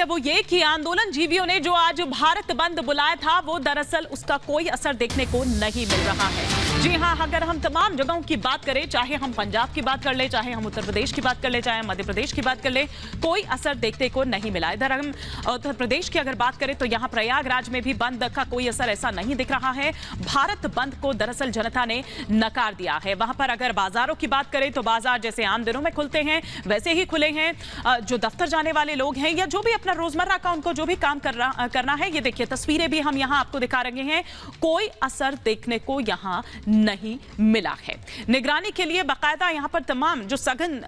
वो ये कि आंदोलन जीवियों ने जो आज भारत बंद बुलाया था वो दरअसल उसका कोई असर देखने को नहीं मिल रहा है। जी हाँ, अगर हम तमाम जगहों की बात करें, चाहे हम पंजाब की बात कर ले, चाहे हम उत्तर प्रदेश की बात कर ले, चाहे मध्य प्रदेश की बात कर ले, कोई असर देखने को नहीं मिला। इधर हम उत्तर प्रदेश की अगर बात करें तो यहाँ प्रयागराज में भी बंद का कोई असर ऐसा नहीं दिख रहा है। भारत बंद को दरअसल जनता ने नकार दिया है। वहां पर अगर बाजारों की बात करें तो बाजार जैसे आम दिनों में खुलते हैं वैसे ही खुले हैं। जो दफ्तर जाने वाले लोग हैं या जो भी अपना रोजमर्रा का उनको जो भी काम करना है, ये देखिए तस्वीरें भी हम यहाँ आपको दिखा रहे हैं, कोई असर देखने को यहाँ नहीं मिला है। निगरानी के लिए बाकायदा यहाँ पर तमाम जो सघन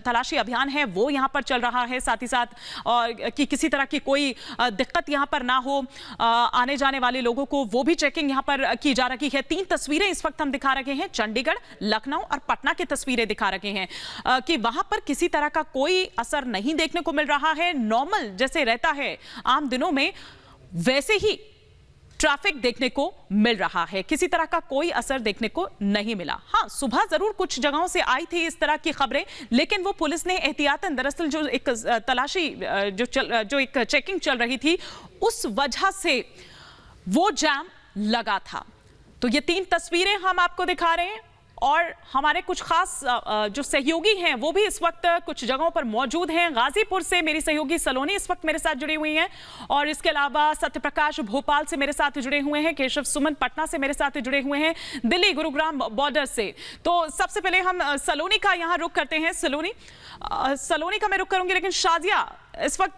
तलाशी अभियान है वो यहाँ पर चल रहा है, साथ ही साथ और कि किसी तरह की कोई दिक्कत यहाँ पर ना हो आने जाने वाले लोगों को, वो भी चेकिंग यहाँ पर की जा रही है। 3 तस्वीरें इस वक्त हम दिखा रहे हैं, चंडीगढ़, लखनऊ और पटना की तस्वीरें दिखा रहे हैं कि वहां पर किसी तरह का कोई असर नहीं देखने को मिल रहा है। नॉर्मल जैसे रहता है आम दिनों में वैसे ही ट्रैफिक देखने को मिल रहा है, किसी तरह का कोई असर देखने को नहीं मिला। हाँ, सुबह जरूर कुछ जगहों से आई थी इस तरह की खबरें, लेकिन वो पुलिस ने एहतियातन दरअसल जो एक तलाशी जो एक चेकिंग चल रही थी उस वजह से वो जाम लगा था। तो ये 3 तस्वीरें हम आपको दिखा रहे हैं और हमारे कुछ खास जो सहयोगी हैं वो भी इस वक्त कुछ जगहों पर मौजूद हैं। गाजीपुर से मेरी सहयोगी सलोनी इस वक्त मेरे साथ जुड़ी हुई हैं और इसके अलावा सत्यप्रकाश भोपाल से मेरे साथ जुड़े हुए हैं, केशव सुमन पटना से मेरे साथ जुड़े हुए हैं, दिल्ली गुरुग्राम बॉर्डर से। तो सबसे पहले हम सलोनी का यहाँ रुख करते हैं। सलोनी का मैं रुख करूंगी, लेकिन शाजिया इस वक्त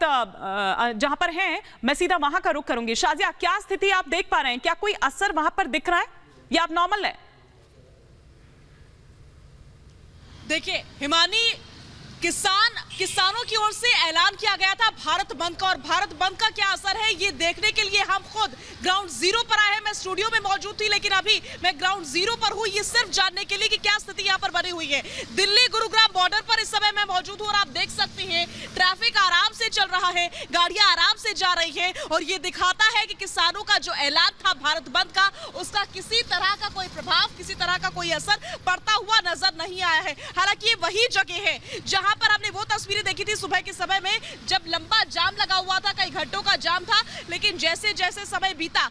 जहां पर हैं मैं सीधा वहां का रुख करूंगी। शाजिया, क्या स्थिति आप देख पा रहे हैं? क्या कोई असर वहां पर दिख रहा है या आप नॉर्मल है? देखिए हिमानी, किसानों की ओर से ऐलान किया गया था भारत बंद का, और भारत बंद का क्या असर है ये देखने के लिए हम खुद ग्राउंड जीरो पर आए हैं। मैं स्टूडियो में मौजूद थी लेकिन अभी मैं ग्राउंड जीरो पर हूँ, ये सिर्फ जानने के लिए कि क्या स्थिति यहाँ पर बनी हुई है। दिल्ली गुरुग्राम बॉर्डर पर इस समय मैं मौजूद हूँ और आप देख सकते हैं ट्रैफिक आराम से चल रहा है, गाड़ियां आराम से जा रही है और ये दिखाता है कि किसानों का जो ऐलान था भारत बंद का, उसका किसी तरह का कोई प्रभाव, किसी तरह का कोई असर पड़ता हुआ नजर नहीं आया है। हालांकि ये वही जगह है जहां पर हमने वो तस्वीरें देखी थी सुबह के समय में जब लंबा जाम लगा हुआ था, कई घंटों का जाम था, लेकिन जैसे जैसे समय बीता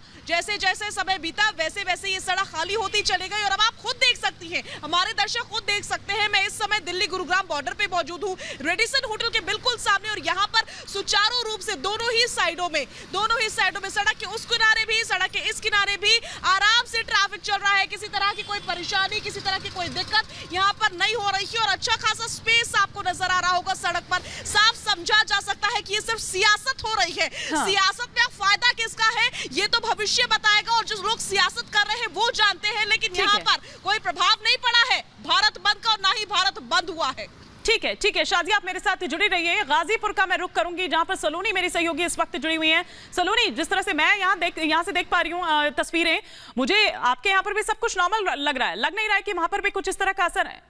वैसे वैसे ये सड़क खाली होती चली गई। और अब आप खुद देख सकती हैं, हमारे दर्शक खुद देख सकते हैं, मैं इस समय दिल्ली गुरुग्राम बॉर्डर पे मौजूद हूँ, रेडिसन होटल के बिल्कुल सामने, और यहाँ पर सुचारू रूप से दोनों ही साइडों में सड़क के उस किनारे भी, सड़क के इस किनारे भी आराम से ट्रैफिक चल रहा है। किसी तरह की कोई परेशानी, किसी तरह की कोई दिक्कत यहाँ पर नहीं हो रही है और अच्छा खासा स्पेस आपको नजर आ रहा होगा सड़क पर। साफ समझा जा सकता है कि ये सिर्फ सियासत हो रही है। हाँ। सियासत में फायदा किसका है ये तो भविष्य बताएगा और जो लोग सियासत कर रहे हैं वो जानते हैं, लेकिन यहाँ पर कोई प्रभाव नहीं पड़ा है भारत बंद का और ना ही भारत बंद हुआ है। ठीक है शाजिया, आप मेरे साथ जुड़ी रहिए। गाजीपुर का मैं रुख करूंगी जहां पर सलोनी मेरी सहयोगी इस वक्त जुड़ी हुई हैं। सलोनी, जिस तरह से मैं यहाँ से देख पा रही हूँ तस्वीरें, मुझे आपके यहाँ पर भी सब कुछ नॉर्मल लग रहा है, लग नहीं रहा है कि वहां पर भी कुछ इस तरह का असर है?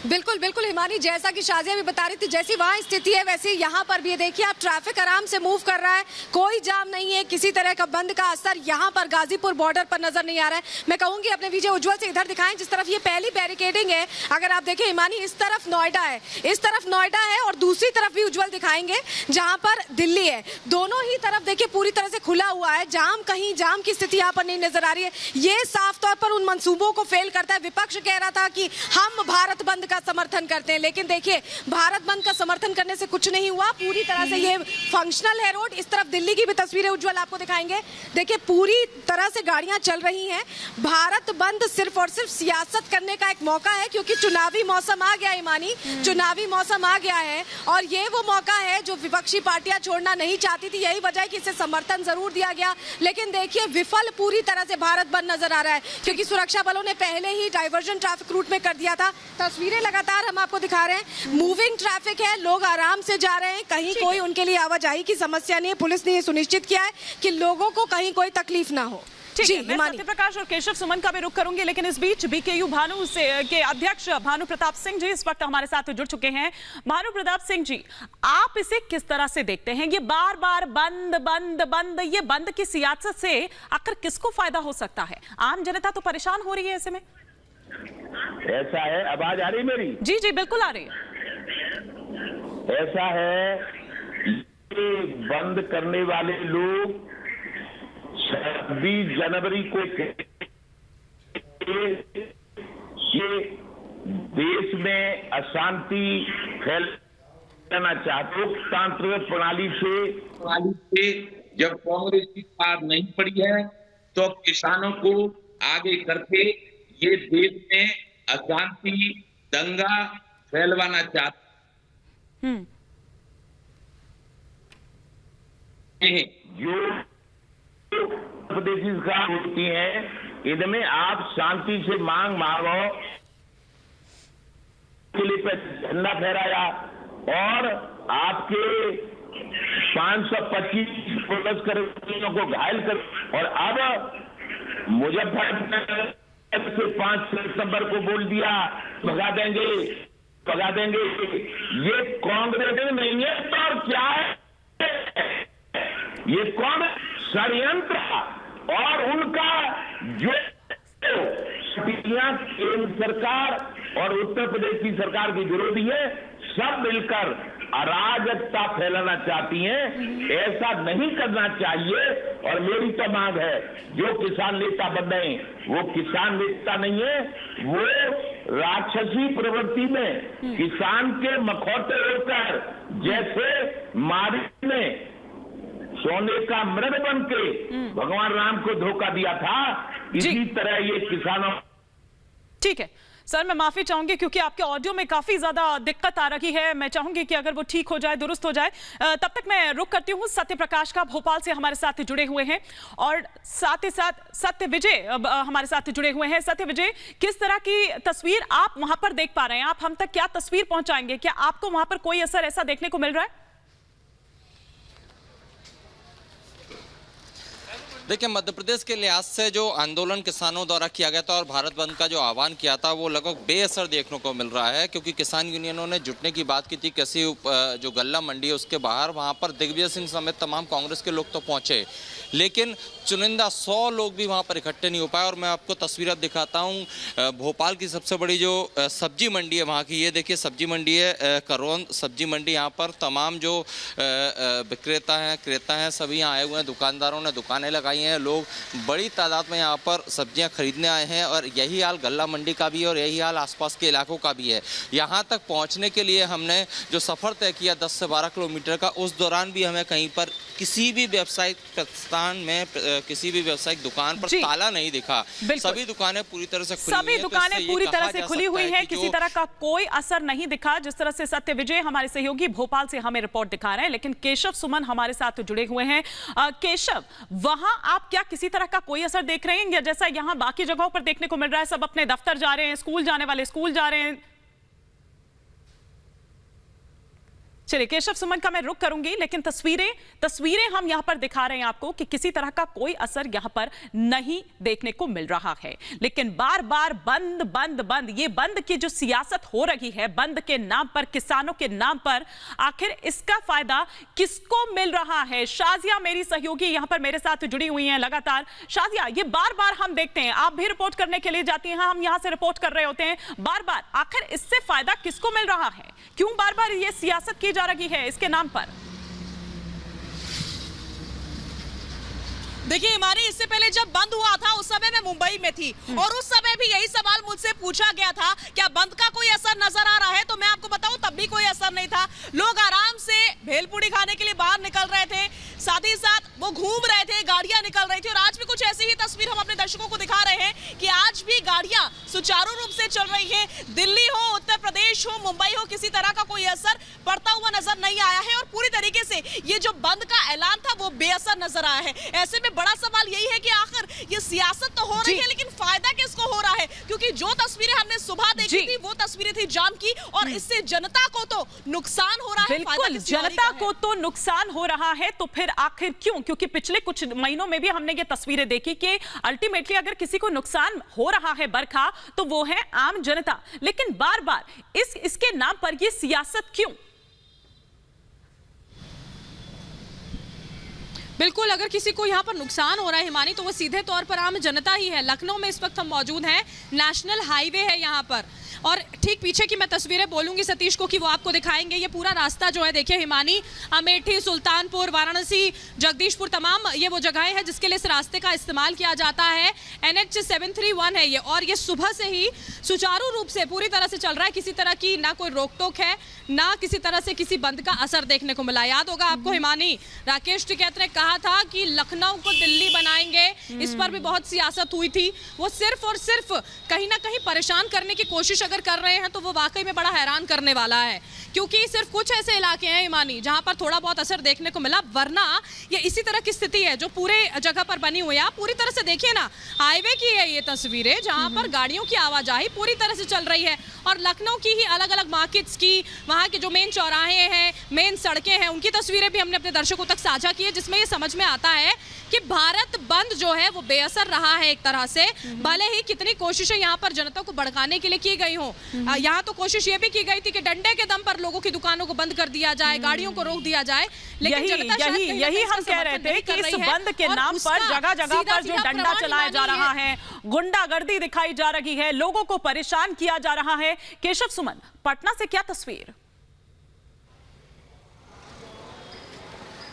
बिल्कुल बिल्कुल हिमानी, जैसा कि शाजिया भी बता रही थी, जैसी वहाँ स्थिति है वैसे यहाँ पर भी देखिए आप, ट्रैफिक आराम से मूव कर रहा है, कोई जाम नहीं है, किसी तरह का बंद का असर यहाँ पर गाजीपुर बॉर्डर पर नजर नहीं आ रहा है। मैं कहूंगी अपने विजय उज्जवल से इधर दिखाएं, जिस तरफ ये पहली बैरिकेडिंग है, अगर आप देखें हिमानी, इस तरफ नोएडा है, इस तरफ नोएडा है और दूसरी तरफ भी उज्जवल दिखाएंगे जहाँ पर दिल्ली है। दोनों ही तरफ देखिए पूरी तरह से खुला हुआ है, कहीं जाम की स्थिति यहाँ पर नहीं नजर आ रही है। ये साफ तौर पर उन मंसूबों को फेल करता है। विपक्ष कह रहा था कि हम भारत बंद का समर्थन करते हैं, लेकिन देखिए भारत बंद का समर्थन करने से कुछ नहीं हुआ। पूरी तरह से ये फंक्शनल है रोड। इस तरफ दिल्ली की भी तस्वीरें उज्जवल आपको दिखाएंगे, देखिए पूरी तरह से गाड़ियां चल रही हैं। भारत बंद सिर्फ और सिर्फ सियासत करने का एक मौका है, क्योंकि चुनावी मौसम आ गया है ईमानी, चुनावी मौसम आ गया है और ये वो मौका है जो विपक्षी पार्टियां छोड़ना नहीं चाहती थी। यही वजह है कि इसे समर्थन जरूर दिया गया, लेकिन देखिए विफल पूरी तरह से भारत बंद नजर आ रहा है, क्योंकि सुरक्षा बलों ने पहले ही डाइवर्जन ट्रैफिक रूट में कर दिया था। तस्वीरें लगातार हम आपको दिखा रहे हैं, मूविंग ट्रैफिक है, लोग आराम से जा रहे हैं, कहीं कोई उनके लिए आवाजाही की समस्या नहीं है। पुलिस ने ये सुनिश्चित किया है कि लोगों को कहीं कोई तकलीफ ना हो। मैं सत्यप्रकाश और केशव सुमन का भी रुख करूंगी, लेकिन इस बीच बीकेयू भानु के अध्यक्ष भानु प्रताप सिंह जी इस वक्त हमारे साथ जुड़ चुके हैं। भानु प्रताप सिंह जी, आप इसे किस तरह से देखते हैं? ये बार बार बंद बंद बंद, ये बंद की सियासत से आखिर किसको फायदा हो सकता है? आम जनता तो परेशान हो रही है ऐसे में। ऐसा है, आवाज आ रही मेरी? जी जी बिल्कुल आ रही है। ऐसा है, ये बंद करने वाले लोग 26 जनवरी को ये देश में अशांति फैलाना चाहते, लोकतांत्रिक प्रणाली से जब कांग्रेस की साथ नहीं पड़ी है तो किसानों को आगे करके ये देश में अशांति दंगा फैलवाना चाहते हैं। जो प्रदेशी सरकार होती है, इनमें आप शांति से मांग मांगो के लिए झंडा फहराया और आपके 525 पुलिसकर्मियों को घायल कर, और अब मुजफ्फरनगर से 5 सितंबर को बोल दिया भगा देंगे। ये कांग्रेस नहीं है तो और क्या है? ये कांग्रेस षड्यंत्र और उनका जो केंद्र सरकार और उत्तर प्रदेश की सरकार की विरोधी है, सब मिलकर अराजकता फैलाना चाहती हैं। ऐसा नहीं करना चाहिए। और मेरी तो मांग है, जो किसान नेता बन रहे हैं वो किसान नेता नहीं है, वो राक्षसी प्रवृत्ति में किसान के मखौटे होकर, जैसे मारी ने सोने का मृग बन के भगवान राम को धोखा दिया था, इसी तरह ये किसानों। ठीक है सर, मैं माफी चाहूंगी क्योंकि आपके ऑडियो में काफी ज्यादा दिक्कत आ रही है। मैं चाहूंगी कि अगर वो ठीक हो जाए, दुरुस्त हो जाए। तब तक मैं रुक करती हूँ सत्य प्रकाश का, भोपाल से हमारे साथ जुड़े हुए हैं, और साथ ही साथ सत्य विजय हमारे साथ जुड़े हुए हैं। सत्य विजय, किस तरह की तस्वीर आप वहां पर देख पा रहे हैं? आप हम तक क्या तस्वीर पहुंचाएंगे? क्या आपको वहां पर कोई असर ऐसा देखने को मिल रहा है? देखिए, मध्य प्रदेश के लिहाज से जो आंदोलन किसानों द्वारा किया गया था और भारत बंद का जो आह्वान किया था, वो लगभग बेअसर देखने को मिल रहा है, क्योंकि किसान यूनियनों ने जुटने की बात की थी। किसी जो गल्ला मंडी है उसके बाहर, वहां पर दिग्विजय सिंह समेत तमाम कांग्रेस के लोग तो पहुंचे, लेकिन चुनिंदा 100 लोग भी वहां पर इकट्ठे नहीं हो पाए। और मैं आपको तस्वीर अब दिखाता हूं भोपाल की सबसे बड़ी जो सब्जी मंडी है वहां की। ये देखिए सब्जी मंडी है, करोन सब्जी मंडी। यहाँ पर तमाम जो विक्रेता हैं, क्रेता हैं, सभी यहाँ आए हुए हैं। दुकानदारों ने दुकानें लगाई हैं, लोग बड़ी तादाद में यहाँ पर सब्जियां खरीदने आए हैं। और यही हाल गल्ला मंडी का भी है और यही हाल आसपास के इलाकों का भी है। यहाँ तक पहुँचने के लिए हमने जो सफ़र तय किया 10 से 12 किलोमीटर का, उस दौरान भी हमें कहीं पर किसी भी व्यावसायिक प्रतिष्ठान में, किसी भी व्यावसायिक दुकान पर ताला नहीं दिखा। सभी दुकानें पूरी तरह से खुली हुई हैं। सभी दुकानें पूरी तरह से खुली हुई हैं, किसी तरह का कोई असर नहीं दिखा, जिस तरह से सत्य विजय हमारे सहयोगी भोपाल से हमें रिपोर्ट दिखा रहे हैं। लेकिन केशव सुमन हमारे साथ जुड़े हुए हैं। केशव, वहां आप क्या किसी तरह का कोई असर देख रहे हैं, या जैसा यहां बाकी जगहों पर देखने को मिल रहा है, सब अपने दफ्तर जा रहे हैं, स्कूल जाने वाले स्कूल जा रहे हैं? चलिए, केशव सुमन का मैं रुक करूंगी, लेकिन तस्वीरें हम यहां पर दिखा रहे हैं आपको कि किसी तरह का कोई असर यहां पर नहीं देखने को मिल रहा है। लेकिन बार बार बंद बंद बंद, ये बंद की जो सियासत हो रही है, बंद के नाम पर, किसानों के नाम पर, आखिर इसका फायदा किसको मिल रहा है? शाजिया मेरी सहयोगी यहां पर मेरे साथ जुड़ी हुई हैं लगातार। शाजिया, ये बार बार हम देखते हैं, आप भी रिपोर्ट करने के लिए जाती हैं, हम यहां से रिपोर्ट कर रहे होते हैं बार बार, आखिर इससे फायदा किसको मिल रहा है? क्यों बार बार ये सियासत की जा रही है इसके नाम पर? देखिए हिमानी, इससे पहले जब बंद हुआ था उस समय मैं मुंबई में थी और उस समय भी यही सवाल मुझसे पूछा गया था, क्या बंद का कोई असर नजर आ रहा है? तो मैं आपको बताऊं, तब भी कोई असर नहीं था। लोग आराम से भेलपूरी खाने के लिए बाहर निकल रहे थे, साथ ही साथ वो घूम रहे थे, गाड़ियां निकल रही थी। और आज भी कुछ ऐसी ही तस्वीर हम अपने दर्शकों को दिखा रहे हैं कि आज भी गाड़ियां सुचारू रूप से चल रही है। दिल्ली हो, उत्तर प्रदेश हो, मुंबई हो, किसी तरह का कोई असर पड़ता हुआ नजर नहीं आया है। और पूरी तरीके से ये जो बंद का ऐलान था वो बेअसर नजर आया है। ऐसे में बड़ा सवाल यही है कि आखिर ये सियासत तो हो रही है, लेकिन फायदा किसको हो रहा है? क्योंकि जो तस्वीरें हमने सुबह देखी थी वो तस्वीरें थी जाम की, और इससे जनता को तो नुकसान हो रहा है। बिल्कुल, जनता को तो नुकसान हो रहा है। तो फिर आखिर क्यों? क्योंकि पिछले कुछ महीनों में भी हमने ये तस्वीरें देखी कि अल्टीमेटली अगर किसी को नुकसान हो रहा है बरखा, तो वो है आम जनता। लेकिन बार बार इसके नाम पर ये सियासत क्यों? बिल्कुल, अगर किसी को यहाँ पर नुकसान हो रहा है हिमानी, तो वो सीधे तौर पर आम जनता ही है। लखनऊ में इस वक्त हम मौजूद हैं, नेशनल हाईवे है यहाँ पर, और ठीक पीछे की मैं तस्वीरें बोलूंगी सतीश को कि वो आपको दिखाएंगे। ये पूरा रास्ता जो है देखिए हिमानी, अमेठी, सुल्तानपुर, वाराणसी, जगदीशपुर, तमाम ये वो जगहें हैं जिसके लिए इस रास्ते का इस्तेमाल किया जाता है। NH 731 है ये, और ये सुबह से ही सुचारू रूप से पूरी तरह से चल रहा है। किसी तरह की ना कोई रोक टोक है, ना किसी तरह से किसी बंद का असर देखने को मिला। याद होगा आपको हिमानी, राकेश टिकैत ने कहा था कि लखनऊ को दिल्ली बनाएंगे, इस पर भी बहुत सियासत हुई थी। वो सिर्फ और सिर्फ कहीं ना कहीं परेशान करने की कोशिश अगर कर रहे हैं तो वो वाकई में बड़ा हैरान करने वाला है, क्योंकि सिर्फ कुछ ऐसे इलाके हैं हिमानी जहां पर थोड़ा बहुत असर देखने को मिला, वरना ये इसी तरह की स्थिति है जो पूरे जगह पर बनी हुई है। आप पूरी तरह से देखिए ना, हाईवे की है ये तस्वीरें जहां पर गाड़ियों की आवाजाही पूरी तरह से चल रही है, और लखनऊ की ही अलग अलग मार्केट्स की, वहां के जो मेन चौराहे हैं, मेन सड़कें हैं, उनकी तस्वीरें भी हमने अपने दर्शकों तक साझा की है, जिसमें ये समझ में आता है कि भारत बंद जो है वो बेअसर रहा है एक तरह से। भले ही कितनी कोशिशें यहाँ पर जनता को भड़काने के लिए की गई हो, यहाँ तो कोशिश ये भी की गई थी कि डंडे के दम पर लोगों की दुकानों को बंद कर दिया जाए, गाड़ियों को रोक दिया जाए, लेकिन यही हम कह रहे थे कि इस बंद के नाम पर जगह जगह पर जो डंडा चलाया जा रहा है, गुंडागर्दी दिखाई जा रही है, लोगों को परेशान किया जा रहा है। केशव सुमन, पटना से क्या तस्वीर?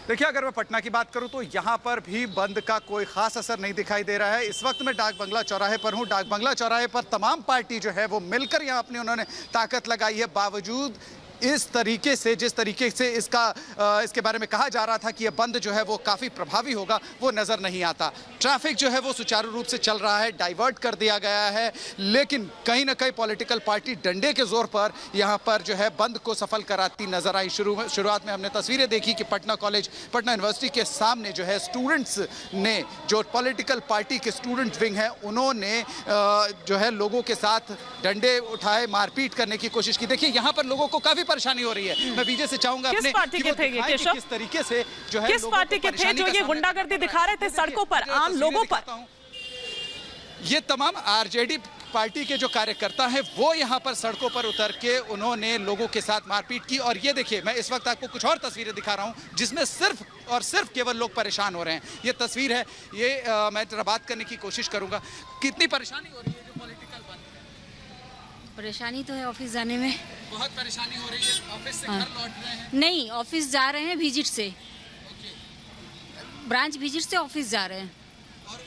देखिए, अगर मैं पटना की बात करूं तो यहां पर भी बंद का कोई खास असर नहीं दिखाई दे रहा है। इस वक्त मैं डाक बंगला चौराहे पर हूं। डाक बंगला चौराहे पर तमाम पार्टी जो है वो मिलकर यहां अपनी उन्होंने ताकत लगाई है। बावजूद इस तरीके से, जिस तरीके से इसके बारे में कहा जा रहा था कि ये बंद जो है वो काफ़ी प्रभावी होगा, वो नज़र नहीं आता। ट्रैफिक जो है वो सुचारू रूप से चल रहा है, डाइवर्ट कर दिया गया है, लेकिन कहीं ना कहीं पॉलिटिकल पार्टी डंडे के जोर पर यहाँ पर जो है बंद को सफल कराती नजर आई। शुरुआत में हमने तस्वीरें देखी कि पटना कॉलेज, पटना यूनिवर्सिटी के सामने जो है स्टूडेंट्स ने, जो पॉलिटिकल पार्टी के स्टूडेंट विंग है, उन्होंने जो है लोगों के साथ डंडे उठाए, मारपीट करने की कोशिश की। देखिए, यहाँ पर लोगों को काफ़ी परेशानी हो रही है। मैं विजय से चाहूंगा किस पार्टी के थे ये केशव? किस तरीके से जो है, किस पार्टी के थे जो ये गुंडागर्दी दिखा रहे थे सड़कों पर आम लोगों पर? ये तमाम आरजेडी पार्टी के जो कार्यकर्ता हैं वो यहाँ पर सड़कों पर उतर के उन्होंने लोगों के साथ मारपीट की। और ये देखिए, मैं इस वक्त आपको कुछ और तस्वीरें दिखा रहा हूँ जिसमें सिर्फ और सिर्फ केवल लोग परेशान हो रहे हैं। ये तस्वीर है, ये मैं जरा बात करने की कोशिश करूंगा। कितनी परेशानी हो रही है जो पॉलिटिकल बंद है? परेशानी तो है, ऑफिस जाने में बहुत परेशानी हो रही है। ऑफिस से घर लौट रहे हैं? नहीं, ऑफिस जा रहे हैं विजिट से, ब्रांच विजिट से ऑफिस जा रहे हैं। और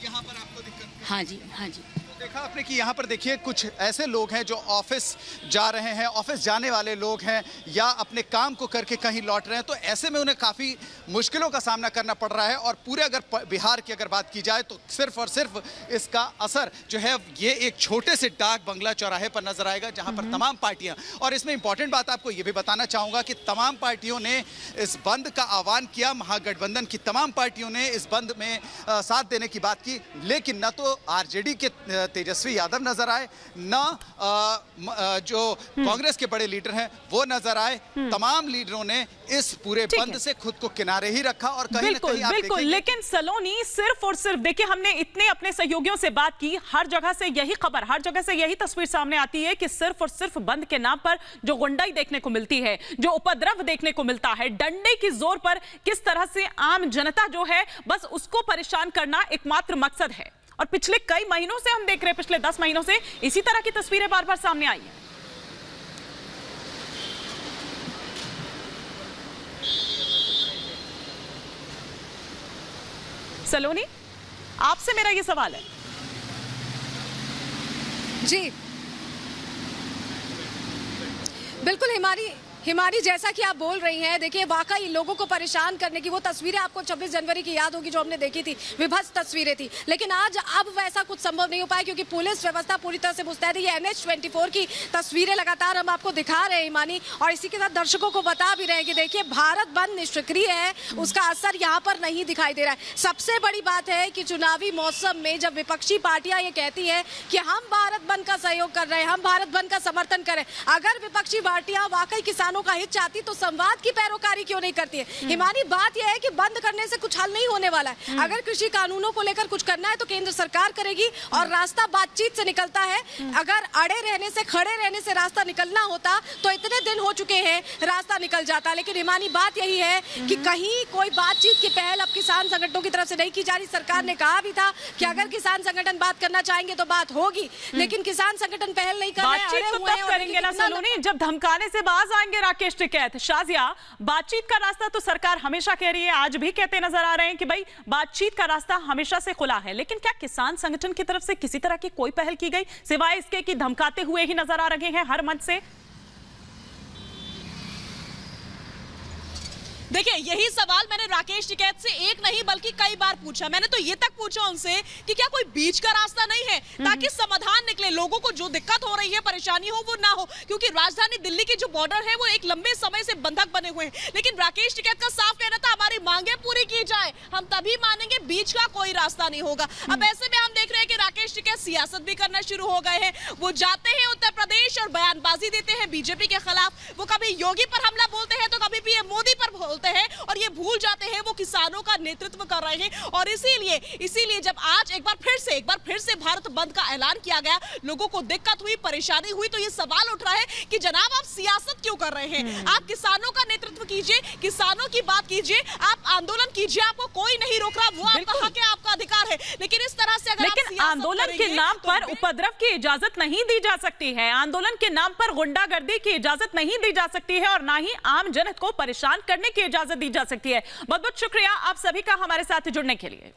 यहाँ पर आपको दिक्कत? हाँ जी, हाँ जी। देखा आपने कि यहाँ पर देखिए कुछ ऐसे लोग हैं जो ऑफिस जा रहे हैं, ऑफिस जाने वाले लोग हैं, या अपने काम को करके कहीं लौट रहे हैं, तो ऐसे में उन्हें काफ़ी मुश्किलों का सामना करना पड़ रहा है। और पूरे अगर बिहार की अगर बात की जाए तो सिर्फ और सिर्फ इसका असर जो है ये एक छोटे से डाक बंगला चौराहे पर नजर आएगा, जहाँ पर तमाम पार्टियाँ, और इसमें इंपॉर्टेंट बात आपको ये भी बताना चाहूँगा कि तमाम पार्टियों ने इस बंद का आह्वान किया। महागठबंधन की तमाम पार्टियों ने इस बंद में साथ देने की बात की, लेकिन न तो आरजेडी के तेजस्वी यादव नजर आए, न जो कांग्रेस के बड़े लीडर हैं वो नजर आए। तमाम लीडरों ने इस पूरे बंद से खुद को किनारे ही रखा। और कहीं बिल्कुल, ना कहीं बिल्कुल, लेकिन सलोनी सिर्फ और सिर्फ देखिए, हमने इतने अपने सहयोगियों से बात की, हर जगह से यही खबर, हर जगह से यही तस्वीर सामने आती है कि सिर्फ और सिर्फ बंद के नाम पर जो गुंडाई देखने को मिलती है, जो उपद्रव देखने को मिलता है, डंडे की जोर पर किस तरह से आम जनता जो है बस उसको परेशान करना एकमात्र मकसद है। और पिछले कई महीनों से हम देख रहे हैं, पिछले 10 महीनों से इसी तरह की तस्वीरें बार बार सामने आई हैं। सलोनी, आपसे मेरा ये सवाल है। जी बिल्कुल हिमानी, जैसा कि आप बोल रही हैं, देखिए वाकई लोगों को परेशान करने की वो तस्वीरें आपको 26 जनवरी की याद होगी जो हमने देखी थी, विभत्स तस्वीरें थी। लेकिन आज अब वैसा कुछ संभव नहीं हो पाया क्योंकि पुलिस व्यवस्था पूरी तरह से मुस्तैद है। ये NH 24 की तस्वीरें लगातार हम आपको दिखा रहे हैं हिमानी, और इसी के साथ दर्शकों को बता भी रहे हैं कि देखिए भारत बंद निष्क्रिय है, उसका असर यहाँ पर नहीं दिखाई दे रहा है। सबसे बड़ी बात है कि चुनावी मौसम में जब विपक्षी पार्टियां ये कहती है कि हम भारत बंद का सहयोग कर रहे हैं, हम भारत बंद का समर्थन करें, अगर विपक्षी पार्टियां वाकई किसान किसानों का हित चाहती तो संवाद की पैरोकारी क्यों नहीं करती है? हिमानी, बात यह है कि बंद करने से कुछ हल नहीं होने वाला है। अगर कृषि कानूनों को लेकर कुछ करना है तो केंद्र सरकार करेगी और रास्ता बातचीत से निकलता है। अगर अड़े रहने से, खड़े रहने से रास्ता निकलना होता तो इतने दिन हो चुके हैं, रास्ता निकल जाता। लेकिन हिमानी, बात यही है कि कहीं कोई बातचीत की पहल अब किसान संगठनों की तरफ से नहीं की जा रही। सरकार ने कहा भी था कि अगर किसान संगठन बात करना चाहेंगे तो बात होगी, लेकिन किसान संगठन पहल नहीं कर रहे हैं। बातचीत तो तब करेंगे ना सलोनी जब धमकाने से बाज आएंगे राकेश टिकैत। शाजिया, बातचीत का रास्ता तो सरकार हमेशा कह रही है, आज भी कहते नजर आ रहे हैं कि भाई बातचीत का रास्ता हमेशा से खुला है, लेकिन क्या किसान संगठन की तरफ से किसी तरह की कोई पहल की गई सिवाय इसके कि धमकाते हुए ही नजर आ रहे हैं हर मंच से? देखिए, यही सवाल मैंने राकेश टिकैत से एक नहीं बल्कि कई बार पूछा। मैंने तो ये तक पूछा उनसे कि क्या कोई बीच का रास्ता नहीं है ताकि समाधान निकले, लोगों को जो दिक्कत हो रही है, परेशानी हो, वो ना हो। क्योंकि राजधानी दिल्ली की जो बॉर्डर है वो एक लंबे समय से बंधक बने हुए हैं। लेकिन राकेश टिकैत का साफ कहना था हमारी मांगे पूरी की जाए, हम तभी मानेंगे, बीच का कोई रास्ता नहीं होगा। अब ऐसे में हम देख रहे हैं कि राकेश टिकैत सियासत भी करना शुरू हो गए हैं। वो जाते हैं उत्तर प्रदेश और बयानबाजी देते हैं बीजेपी के खिलाफ। वो कभी योगी पर हमला बोलते हैं तो कभी पीएम मोदी पर बोलते हैं और ये भूल जाते हैं वो किसानों का नेतृत्व कर रहे हैं। और इसीलिए जब आज एक बार फिर से भारत बंद का ऐलान किया गया, लोगों को दिक्कत हुई, परेशानी हुई, तो ये सवाल उठ रहा है कि जनाब आप सियासत क्यों कर रहे हैं? आप किसानों का नेतृत्व कीजिए, किसानों की बात कीजिए, आप आंदोलन कीजिए, आपको कोई नहीं रोक रहा, वो आपका हक है, आपका अधिकार है। लेकिन इस तरह से लेकिन आंदोलन के नाम पर उपद्रव की इजाजत नहीं दी जा सकती है, आंदोलन के नाम पर गुंडागर्दी की इजाजत नहीं दी जा सकती है और ना ही आम जनता को परेशान करने की इजाजत दी जा सकती है। बहुत बहुत शुक्रिया आप सभी का हमारे साथ जुड़ने के लिए।